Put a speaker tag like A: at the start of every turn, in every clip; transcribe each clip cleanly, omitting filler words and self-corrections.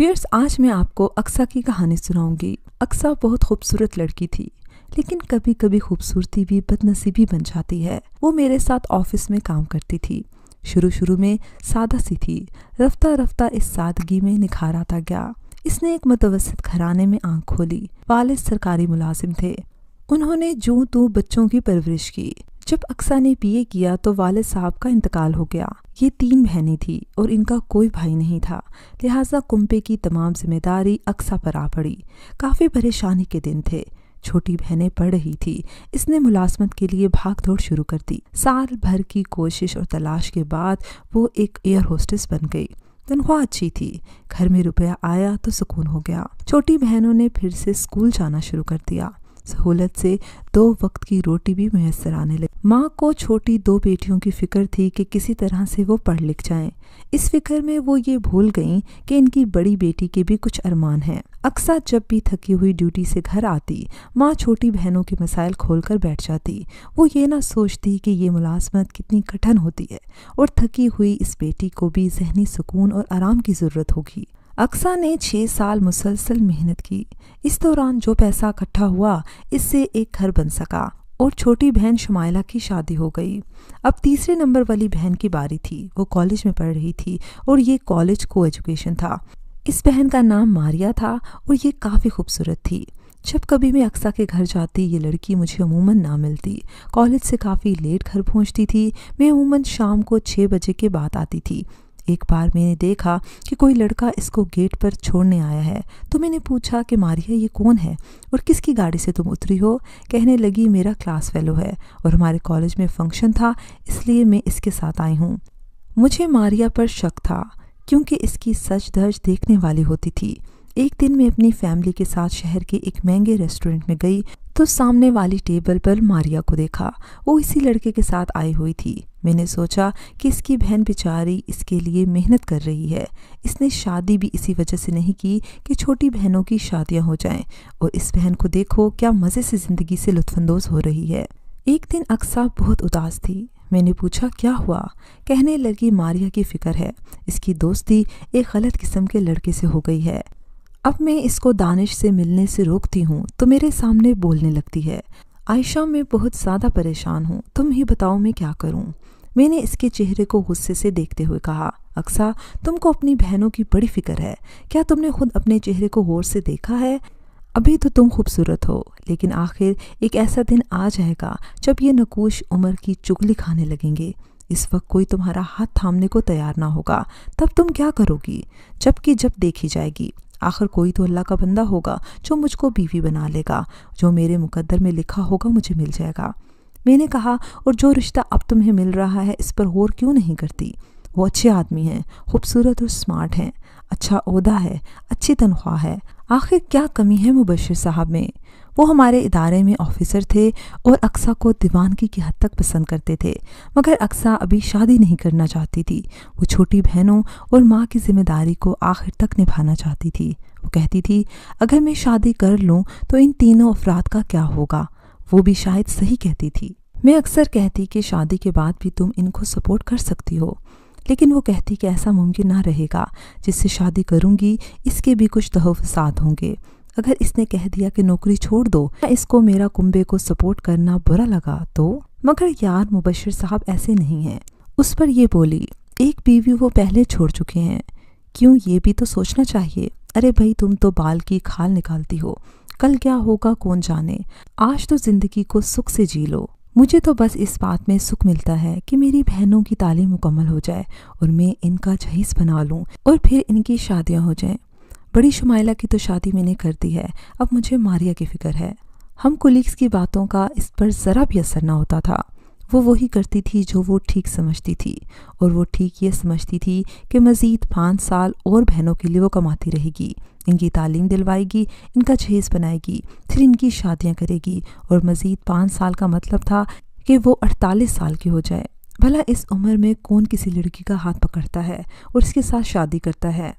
A: Wears, آج میں آپ کو اقصیٰ کی کہانی سناؤں گی۔ اقصیٰ بہت خوبصورت لڑکی تھی، لیکن کبھی کبھی خوبصورتی بھی بد نصیبی بن جاتی ہے۔ وہ میرے ساتھ آفس میں کام کرتی تھی۔ شروع میں سادہ سی تھی، رفتہ رفتہ اس سادگی میں نکھار آتا گیا۔ اس نے ایک متوسط گھرانے میں آنکھ کھولی۔ والد سرکاری ملازم تھے۔ انہوں نے جوں توں بچوں کی پرورش کی۔ جب اقصیٰ نے بی اے کیا تو والد صاحب کا انتقال ہو گیا۔ یہ 3 بہنیں تھیں اور ان کا کوئی بھائی نہیں تھا، لہٰذا کنبے کی تمام ذمہ داری اقصیٰ پر آ پڑی۔ کافی پریشانی کے دن تھے۔ چھوٹی بہنیں پڑھ رہی تھی۔ اس نے ملازمت کے لیے بھاگ دوڑ شروع کر دی۔ سال بھر کی کوشش اور تلاش کے بعد وہ ایک ایئر ہوسٹس بن گئی۔ تنخواہ اچھی تھی، گھر میں روپیہ آیا تو سکون ہو گیا۔ چھوٹی بہنوں نے پھر سے اسکول جانا شروع کر دیا۔ سہولت سے 2 وقت کی روٹی بھی میسر آنے لگی۔ ماں کو چھوٹی 2 بیٹیوں کی فکر تھی کہ کسی طرح سے وہ پڑھ لکھ جائیں۔ اس فکر میں وہ یہ بھول گئیں کہ ان کی بڑی بیٹی کے بھی کچھ ارمان ہیں۔ اقصیٰ جب بھی تھکی ہوئی ڈیوٹی سے گھر آتی، ماں چھوٹی بہنوں کے مسائل کھول کر بیٹھ جاتی۔ وہ یہ نہ سوچتی کہ یہ ملازمت کتنی کٹھن ہوتی ہے اور تھکی ہوئی اس بیٹی کو بھی ذہنی سکون اور آرام کی ضرورت ہوگی۔ اقصیٰ نے 6 سال مسلسل محنت کی۔ اس دوران جو پیسہ اکٹھا ہوا، اس سے ایک گھر بن سکا اور چھوٹی بہن شمائلہ کی شادی ہو گئی۔ اب تیسرے نمبر والی بہن کی باری تھی۔ وہ کالج میں پڑھ رہی تھی اور یہ کالج کو ایجوکیشن تھا۔ اس بہن کا نام ماریا تھا اور یہ کافی خوبصورت تھی۔ جب کبھی میں اقصیٰ کے گھر جاتی، یہ لڑکی مجھے عموماً نہ ملتی۔ کالج سے کافی لیٹ گھر پہنچتی تھی۔ میں عموماً شام کو 6 بجے کے بعد آتی تھی۔ ایک بار میں نے دیکھا کہ کوئی لڑکا اس کو گیٹ پر چھوڑنے آیا ہے، تو میں نے پوچھا کہ ماریا یہ کون ہے اور کس کی گاڑی سے تم اتری ہو؟ کہنے لگی میرا کلاس فیلو ہے اور ہمارے کالج میں فنکشن تھا، اس لیے میں اس کے ساتھ آئی ہوں۔ مجھے ماریا پر شک تھا کیونکہ اس کی سج دھج دیکھنے والی ہوتی تھی۔ ایک دن میں اپنی فیملی کے ساتھ شہر کے ایک مہنگے ریسٹورنٹ میں گئی تو سامنے والی ٹیبل پر ماریا کو دیکھا۔ وہ اسی لڑکے کے ساتھ آئی ہوئی تھی۔ میں نے سوچا کہ اس کی بہن بیچاری اس کے لیے محنت کر رہی ہے۔ اس نے شادی بھی اسی وجہ سے نہیں کی کہ چھوٹی بہنوں کی شادیاں ہو جائیں، اور اس بہن کو دیکھو کیا مزے سے زندگی سے لطف اندوز ہو رہی ہے۔ ایک دن اقصیٰ بہت اداس تھی۔ میں نے پوچھا کیا ہوا؟ کہنے لگی ماریا کی فکر ہے، اس کی دوستی ایک غلط قسم کے لڑکے سے ہو گئی ہے۔ اب میں اس کو دانش سے ملنے سے روکتی ہوں تو میرے سامنے بولنے لگتی ہے۔ عائشہ میں بہت زیادہ پریشان ہوں، تم ہی بتاؤ میں کیا کروں؟ میں نے اس کے چہرے کو غصے سے دیکھتے ہوئے کہا، اقصیٰ تم کو اپنی بہنوں کی بڑی فکر ہے، کیا تم نے خود اپنے چہرے کو غور سے دیکھا ہے؟ ابھی تو تم خوبصورت ہو، لیکن آخر ایک ایسا دن آ جائے گا جب یہ نقوش عمر کی چغلی کھانے لگیں گے۔ اس وقت کوئی تمہارا ہاتھ تھامنے کو تیار نہ ہوگا، تب تم کیا کرو گی؟ جب دیکھی جائے گی، آخر کوئی تو اللہ کا بندہ ہوگا جو مجھ کو بیوی بنا لے گا، جو میرے مقدر میں لکھا ہوگا مجھے مل جائے گا۔ میں نے کہا، اور جو رشتہ اب تمہیں مل رہا ہے اس پر غور کیوں نہیں کرتی؟ وہ اچھے آدمی ہیں، خوبصورت اور سمارٹ ہیں، اچھا عہدہ ہے، اچھی تنخواہ ہے، آخر کیا کمی ہے مبشر صاحب میں؟ وہ ہمارے ادارے میں آفیسر تھے اور اقصیٰ کو دیوانگی کی حد تک پسند کرتے تھے، مگر اقصیٰ ابھی شادی نہیں کرنا چاہتی تھی۔ وہ چھوٹی بہنوں اور ماں کی ذمہ داری کو آخر تک نبھانا چاہتی تھی۔ وہ کہتی تھی اگر میں شادی کر لوں تو ان تینوں افراد کا کیا ہوگا؟ وہ بھی شاید صحیح کہتی تھی۔ میں اکثر کہتی کہ شادی کے بعد بھی تم ان کو سپورٹ کر سکتی ہو، لیکن وہ کہتی کہ ایسا ممکن نہ رہے گا، جس سے شادی کروں گی اس کے بھی کچھ تحفظات ہوں گے۔ اگر اس نے کہہ دیا کہ نوکری چھوڑ دو یا اس کو میرا کنبے کو سپورٹ کرنا برا لگا تو؟ مگر یار مبشر صاحب ایسے نہیں ہیں۔ اس پر یہ بولی، ایک بیوی وہ پہلے چھوڑ چکے ہیں، کیوں یہ بھی تو سوچنا چاہیے۔ ارے بھائی تم تو بال کی کھال نکالتی ہو، کل کیا ہوگا کون جانے، آج تو زندگی کو سکھ سے جی لو۔ مجھے تو بس اس بات میں سکھ ملتا ہے کہ میری بہنوں کی تعلیم مکمل ہو جائے اور میں ان کا جہیز بنا لوں اور پھر ان کی شادیاں ہو جائیں۔ بڑی شمائلہ کی تو شادی میں نے کر دی ہے، اب مجھے ماریا کی فکر ہے۔ ہم کولیگز کی باتوں کا اس پر ذرا بھی اثر نہ ہوتا تھا۔ وہ وہی کرتی تھی جو وہ ٹھیک سمجھتی تھی، اور وہ ٹھیک یہ سمجھتی تھی کہ مزید 5 سال اور بہنوں کے لیے وہ کماتی رہے گی، ان کی تعلیم دلوائے گی، ان کا جہیز بنائے گی، پھر ان کی شادیاں کرے گی، اور مزید 5 سال کا مطلب تھا کہ وہ 48 سال کی ہو جائے۔ بھلا اس عمر میں کون کسی لڑکی کا ہاتھ پکڑتا ہے اور اس کے ساتھ شادی کرتا ہے؟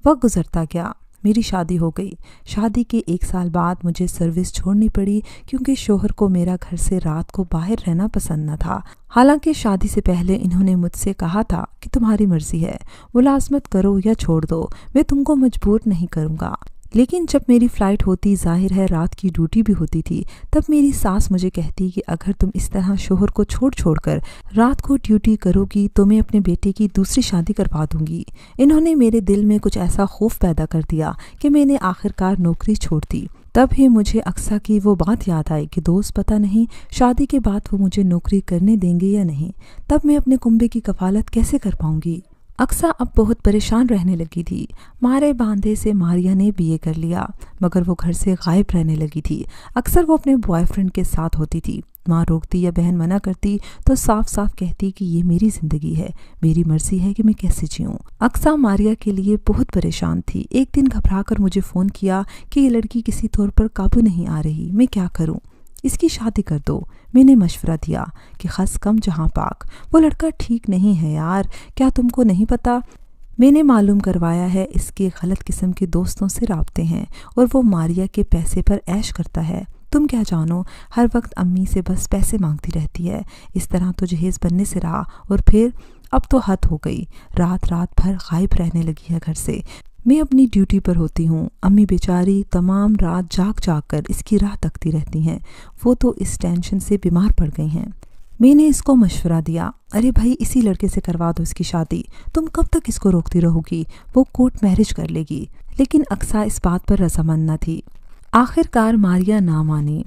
A: وقت گزرتا گیا۔ میری شادی ہو گئی۔ شادی کے 1 سال بعد مجھے سروس چھوڑنی پڑی کیونکہ شوہر کو میرا گھر سے رات کو باہر رہنا پسند نہ تھا۔ حالانکہ شادی سے پہلے انہوں نے مجھ سے کہا تھا کہ تمہاری مرضی ہے، ملازمت کرو یا چھوڑ دو، میں تم کو مجبور نہیں کروں گا۔ لیکن جب میری فلائٹ ہوتی، ظاہر ہے رات کی ڈیوٹی بھی ہوتی تھی، تب میری ساس مجھے کہتی کہ اگر تم اس طرح شوہر کو چھوڑ کر رات کو ڈیوٹی کرو گی تو میں اپنے بیٹے کی دوسری شادی کروا دوں گی۔ انہوں نے میرے دل میں کچھ ایسا خوف پیدا کر دیا کہ میں نے آخرکار نوکری چھوڑ دی۔ تب ہی مجھے اقصیٰ کی وہ بات یاد آئی کہ دوست پتہ نہیں شادی کے بعد وہ مجھے نوکری کرنے دیں گے یا نہیں، تب میں اپنے کنبے کی کفالت کیسے کر پاؤں گی۔ اقصیٰ اب بہت پریشان رہنے لگی تھی۔ مارے باندھے سے ماریہ نے BA کر لیا، مگر وہ گھر سے غائب رہنے لگی تھی۔ اکثر وہ اپنے بوائے فرینڈ کے ساتھ ہوتی تھی۔ ماں روکتی یا بہن منع کرتی تو صاف صاف کہتی کہ یہ میری زندگی ہے، میری مرضی ہے کہ میں کیسے جیوں۔ اقصیٰ ماریہ کے لیے بہت پریشان تھی۔ ایک دن گھبرا کر مجھے فون کیا کہ یہ لڑکی کسی طور پر قابو نہیں آ رہی، میں کیا کروں؟ اس کی شادی کر دو۔ میں نے مشورہ دیا کہ خس کم جہاں پاک، وہ لڑکا ٹھیک نہیں ہے یار، کیا تم کو نہیں پتا؟ میں نے معلوم کروایا ہے اس کے غلط قسم کے دوستوں سے رابطے ہیں اور وہ ماریہ کے پیسے پر عیش کرتا ہے۔ تم کیا جانو، ہر وقت امی سے بس پیسے مانگتی رہتی ہے۔ اس طرح تو جہیز بننے سے رہا، اور پھر اب تو حد ہو گئی، رات بھر غائب رہنے لگی ہے گھر سے۔ میں اپنی ڈیوٹی پر ہوتی ہوں، امی بیچاری تمام رات جاگ کر اس کی راہ تکتی رہتی ہیں، وہ تو اس ٹینشن سے بیمار پڑ گئی ہیں۔ میں نے اس کو مشورہ دیا، ارے بھائی اسی لڑکے سے کروا دو اس کی شادی، تم کب تک اس کو روکتی رہو گی، وہ کورٹ میرج کر لے گی۔ لیکن اقصیٰ اس بات پر رضامند نہ تھی۔ آخرکار ماریہ نہ مانی۔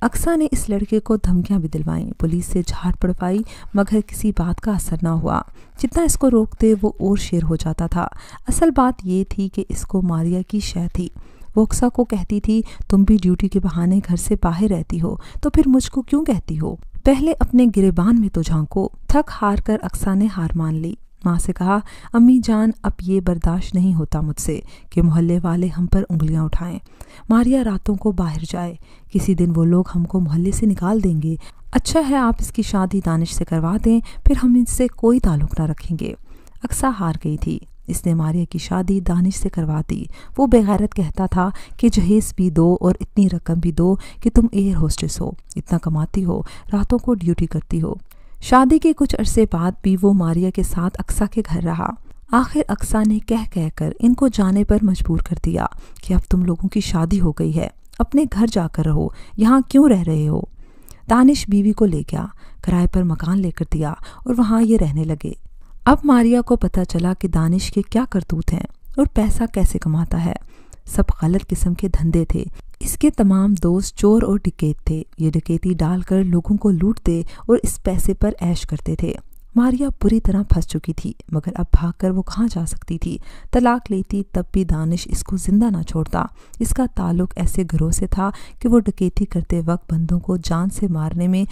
A: اقصیٰ نے اس لڑکے کو دھمکیاں بھی دلوائیں، پولیس سے جھاڑ پڑوائی، مگر کسی بات کا اثر نہ ہوا۔ جتنا اس کو روکتے وہ اور شیر ہو جاتا تھا۔ اصل بات یہ تھی کہ اس کو ماریہ کی شے تھی۔ وہ اقصیٰ کو کہتی تھی تم بھی ڈیوٹی کے بہانے گھر سے باہر رہتی ہو تو پھر مجھ کو کیوں کہتی ہو؟ پہلے اپنے گریبان میں تو جھانکو۔ تھک ہار کر اقصیٰ نے ہار مان لی۔ ماں سے کہا، امی جان اب یہ برداشت نہیں ہوتا مجھ سے کہ محلے والے ہم پر انگلیاں اٹھائیں، ماریہ راتوں کو باہر جائے، کسی دن وہ لوگ ہم کو محلے سے نکال دیں گے۔ اچھا ہے آپ اس کی شادی دانش سے کروا دیں، پھر ہم ان سے کوئی تعلق نہ رکھیں گے۔ اقصیٰ ہار گئی تھی۔ اس نے ماریہ کی شادی دانش سے کروا دی۔ وہ بے غیرت کہتا تھا کہ جہیز بھی دو اور اتنی رقم بھی دو کہ تم ایئر ہوسٹس ہو، اتنا کماتی ہو، راتوں کو ڈیوٹی کرتی ہو۔ شادی کے کچھ عرصے بعد بھی وہ ماریہ کے ساتھ اقصیٰ کے گھر رہا۔ آخر اقصیٰ نے کہہ کر ان کو جانے پر مجبور کر دیا کہ اب تم لوگوں کی شادی ہو گئی ہے، اپنے گھر جا کر رہو، یہاں کیوں رہ رہے ہو؟ دانش بیوی کو لے گیا، کرائے پر مکان لے کر دیا اور وہاں یہ رہنے لگے۔ اب ماریہ کو پتہ چلا کہ دانش کے کیا کرتوت ہیں اور پیسہ کیسے کماتا ہے۔ سب غلط قسم کے دھندے تھے۔ اس کے تمام دوست چور اور ڈکیت تھے۔ یہ ڈکیتی ڈال کر لوگوں کو لوٹتے اور اس پیسے پر عیش کرتے تھے۔ ماریہ بری طرح پھنس چکی تھی، مگر اب بھاگ کر وہ کہاں جا سکتی تھی؟ طلاق لیتی تب بھی دانش اس کو زندہ نہ چھوڑتا۔ اس کا تعلق ایسے گروہ سے تھا کہ وہ ڈکیتی کرتے وقت بندوں کو جان سے مارنے میں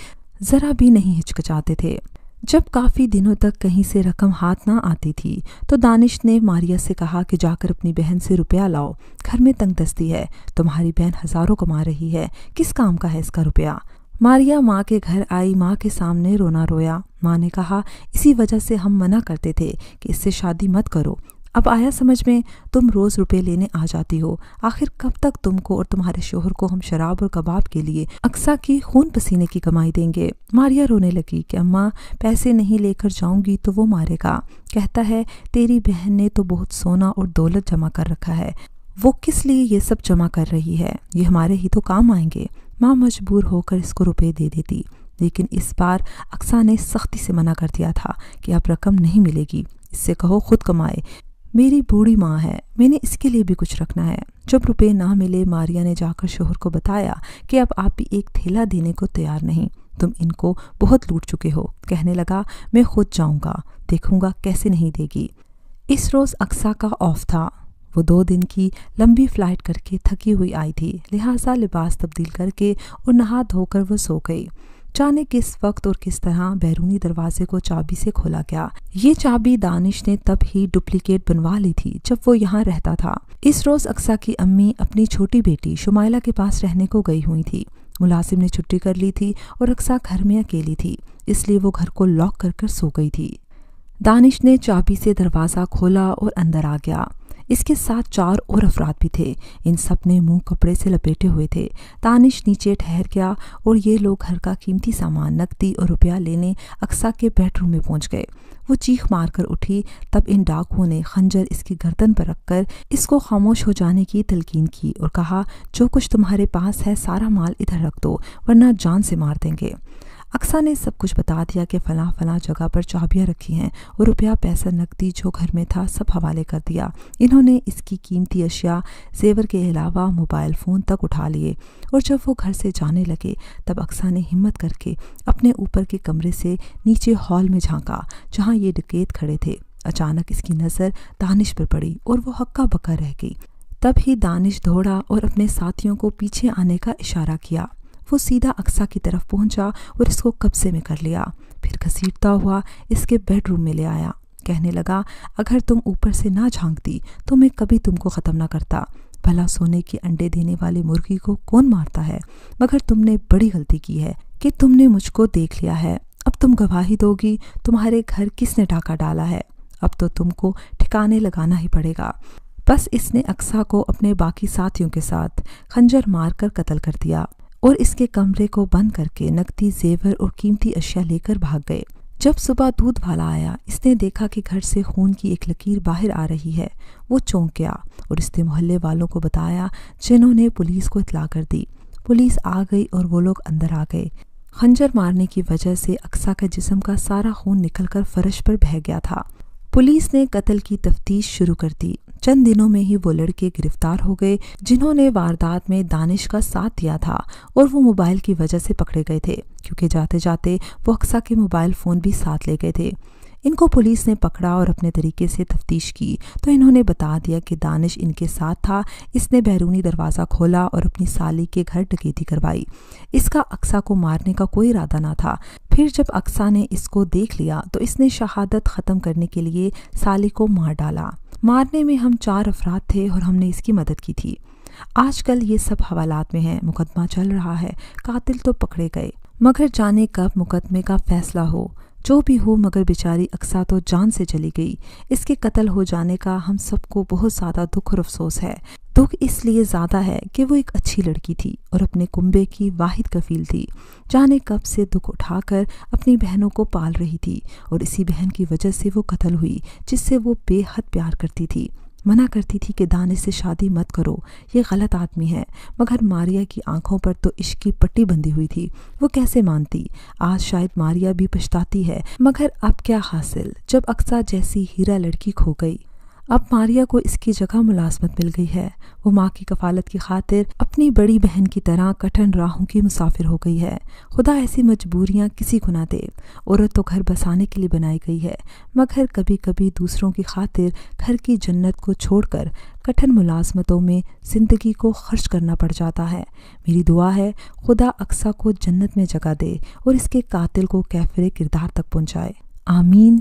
A: ذرا بھی نہیں ہچکچاتے تھے۔ جب کافی دنوں تک کہیں سے رقم ہاتھ نہ آتی تھی تو دانش نے ماریہ سے کہا کہ جا کر اپنی بہن سے روپیہ لاؤ، گھر میں تنگ دستی ہے، تمہاری بہن ہزاروں کما رہی ہے، کس کام کا ہے اس کا روپیہ؟ ماریہ ماں کے گھر آئی، ماں کے سامنے رونا رویا۔ ماں نے کہا اسی وجہ سے ہم منع کرتے تھے کہ اس سے شادی مت کرو، اب آیا سمجھ میں؟ تم روز روپے لینے آ جاتی ہو، آخر کب تک تم کو اور تمہارے شوہر کو ہم شراب اور کباب کے لیے اقصیٰ کی خون پسینے کی کمائی دیں گے؟ ماریہ رونے لگی کہ اماں پیسے نہیں لے کر جاؤں گی تو وہ مارے گا، کہتا ہے تیری بہن نے تو بہت سونا اور دولت جمع کر رکھا ہے، وہ کس لیے یہ سب جمع کر رہی ہے؟ یہ ہمارے ہی تو کام آئیں گے۔ ماں مجبور ہو کر اس کو روپے دے دیتی، لیکن اس بار اقصیٰ نے سختی سے منع کر دیا تھا کہ اب رقم نہیں ملے گی، اس سے کہو خود کمائے، میری بوڑھی ماں ہے، میں نے اس کے لیے بھی کچھ رکھنا ہے۔ جب روپے نہ ملے ماریہ نے جا کر شوہر کو بتایا کہ اب آپ بھی ایک تھیلا دینے کو تیار نہیں، تم ان کو بہت لوٹ چکے ہو۔ کہنے لگا میں خود جاؤں گا، دیکھوں گا کیسے نہیں دے گی۔ اس روز اقصیٰ کا آف تھا۔ وہ 2 دن کی لمبی فلائٹ کر کے تھکی ہوئی آئی تھی، لہٰذا لباس تبدیل کر کے اور نہا دھو کر وہ سو گئی۔ جانے کس وقت اور کس طرح بیرونی دروازے کو چابی سے کھولا گیا۔ یہ چابی دانش نے تب ہی ڈپلیکیٹ بنوا لی تھی جب وہ یہاں رہتا تھا۔ اس روز اقصیٰ کی امی اپنی چھوٹی بیٹی شمائلہ کے پاس رہنے کو گئی ہوئی تھی۔ ملازم نے چھٹی کر لی تھی اور اقصیٰ گھر میں اکیلی تھی، اس لیے وہ گھر کو لاک کر کر سو گئی تھی۔ دانش نے چابی سے دروازہ کھولا اور اندر آ گیا۔ اس کے ساتھ 4 اور افراد بھی تھے۔ ان سب نے منہ کپڑے سے لپیٹے ہوئے تھے۔ دانش نیچے ٹھہر گیا اور یہ لوگ گھر کا قیمتی سامان، نقدی اور روپیہ لینے اقصیٰ کے بیڈ روم میں پہنچ گئے۔ وہ چیخ مار کر اٹھی، تب ان ڈاکوؤں نے خنجر اس کی گردن پر رکھ کر اس کو خاموش ہو جانے کی تلقین کی اور کہا، جو کچھ تمہارے پاس ہے سارا مال ادھر رکھ دو ورنہ جان سے مار دیں گے۔ اقصیٰ نے سب کچھ بتا دیا کہ فلاں فلاں جگہ پر چابیاں رکھی ہیں اور روپیہ پیسہ نقدی جو گھر میں تھا سب حوالے کر دیا۔ انہوں نے اس کی قیمتی اشیاء، زیور کے علاوہ موبائل فون تک اٹھا لیے، اور جب وہ گھر سے جانے لگے تب اقصیٰ نے ہمت کر کے اپنے اوپر کے کمرے سے نیچے ہال میں جھانکا جہاں یہ ڈکیت کھڑے تھے۔ اچانک اس کی نظر دانش پر پڑی اور وہ ہکا بکا رہ گئی۔ تب ہی دانش دوڑا اور اپنے ساتھیوں کو پیچھے آنے کا اشارہ کیا۔ وہ سیدھا اقصیٰ کی طرف پہنچا اور اس کو قبضے میں کر لیا، پھر گھسیٹتا ہوا اس کے بیڈ روم میں لے آیا۔ کہنے لگا، اگر تم اوپر سے نہ جھانکتی تو میں کبھی تم کو ختم نہ کرتا۔ بھلا سونے کے انڈے دینے والے مرغی کو کون مارتا ہے؟ مگر تم نے بڑی غلطی کی ہے کہ تم نے مجھ کو دیکھ لیا ہے۔ اب تم گواہی دو گی تمہارے گھر کس نے ڈاکہ ڈالا ہے۔ اب تو تم کو ٹھکانے لگانا ہی پڑے گا۔ بس اس نے اقصیٰ کو اپنے باقی ساتھیوں کے ساتھ خنجر مار کر قتل کر دیا اور اس کے کمرے کو بند کر کے نقدی، زیور اور قیمتی اشیاء لے کر بھاگ گئے۔ جب صبح دودھ والا آیا، اس نے دیکھا کہ گھر سے خون کی ایک لکیر باہر آ رہی ہے۔ وہ چونک گیا اور اس نے محلے والوں کو بتایا، جنہوں نے پولیس کو اطلاع کر دی۔ پولیس آ گئی اور وہ لوگ اندر آ گئے۔ خنجر مارنے کی وجہ سے اقصیٰ کے جسم کا سارا خون نکل کر فرش پر بہہ گیا تھا۔ پولیس نے قتل کی تفتیش شروع کر دی۔ چند دنوں میں ہی وہ لڑکے گرفتار ہو گئے جنہوں نے واردات میں دانش کا ساتھ دیا تھا، اور وہ موبائل کی وجہ سے پکڑے گئے تھے کیونکہ جاتے جاتے وہ اقصیٰ کے موبائل فون بھی ساتھ لے گئے تھے۔ ان کو پولیس نے پکڑا اور اپنے طریقے سے تفتیش کی تو انہوں نے بتا دیا کہ دانش ان کے ساتھ تھا۔ اس نے بیرونی دروازہ کھولا اور اپنی سالی کے گھر ڈکیتی کروائی۔ اس کا اقصیٰ کو مارنے کا کوئی ارادہ نہ تھا۔ پھر جب اقصیٰ نے اس کو دیکھ لیا تو اس نے شہادت ختم کرنے کے لیے سالی کو مار ڈالا۔ مارنے میں ہم 4 افراد تھے اور ہم نے اس کی مدد کی تھی۔ آج کل یہ سب حوالات میں ہیں، مقدمہ چل رہا ہے، قاتل تو پکڑے گئے، مگر جانے کب مقدمے کا فیصلہ ہو۔ جو بھی ہو، مگر بیچاری اقصیٰ تو جان سے چلی گئی۔ اس کے قتل ہو جانے کا ہم سب کو بہت زیادہ دکھ اور افسوس ہے۔ دکھ اس لیے زیادہ ہے کہ وہ ایک اچھی لڑکی تھی اور اپنے کنبے کی واحد کفیل تھی۔ جانے کب سے دکھ اٹھا کر اپنی بہنوں کو پال رہی تھی، اور اسی بہن کی وجہ سے وہ قتل ہوئی جس سے وہ بے حد پیار کرتی تھی۔ منع کرتی تھی کہ دانش سے شادی مت کرو، یہ غلط آدمی ہے، مگر ماریا کی آنکھوں پر تو عشق کی پٹی بندھی ہوئی تھی، وہ کیسے مانتی؟ آج شاید ماریا بھی پچھتاتی ہے، مگر اب کیا حاصل جب اقصیٰ جیسی ہیرا لڑکی کھو گئی۔ اب ماریا کو اس کی جگہ ملازمت مل گئی ہے۔ وہ ماں کی کفالت کی خاطر اپنی بڑی بہن کی طرح کٹھن راہوں کی مسافر ہو گئی ہے۔ خدا ایسی مجبوریاں کسی کو نہ دے۔ عورت تو گھر بسانے کے لیے بنائی گئی ہے، مگر کبھی کبھی دوسروں کی خاطر گھر کی جنت کو چھوڑ کر کٹھن ملازمتوں میں زندگی کو خرچ کرنا پڑ جاتا ہے۔ میری دعا ہے خدا اقصیٰ کو جنت میں جگہ دے اور اس کے قاتل کو کیفر کردار تک پہنچائے۔ آمین۔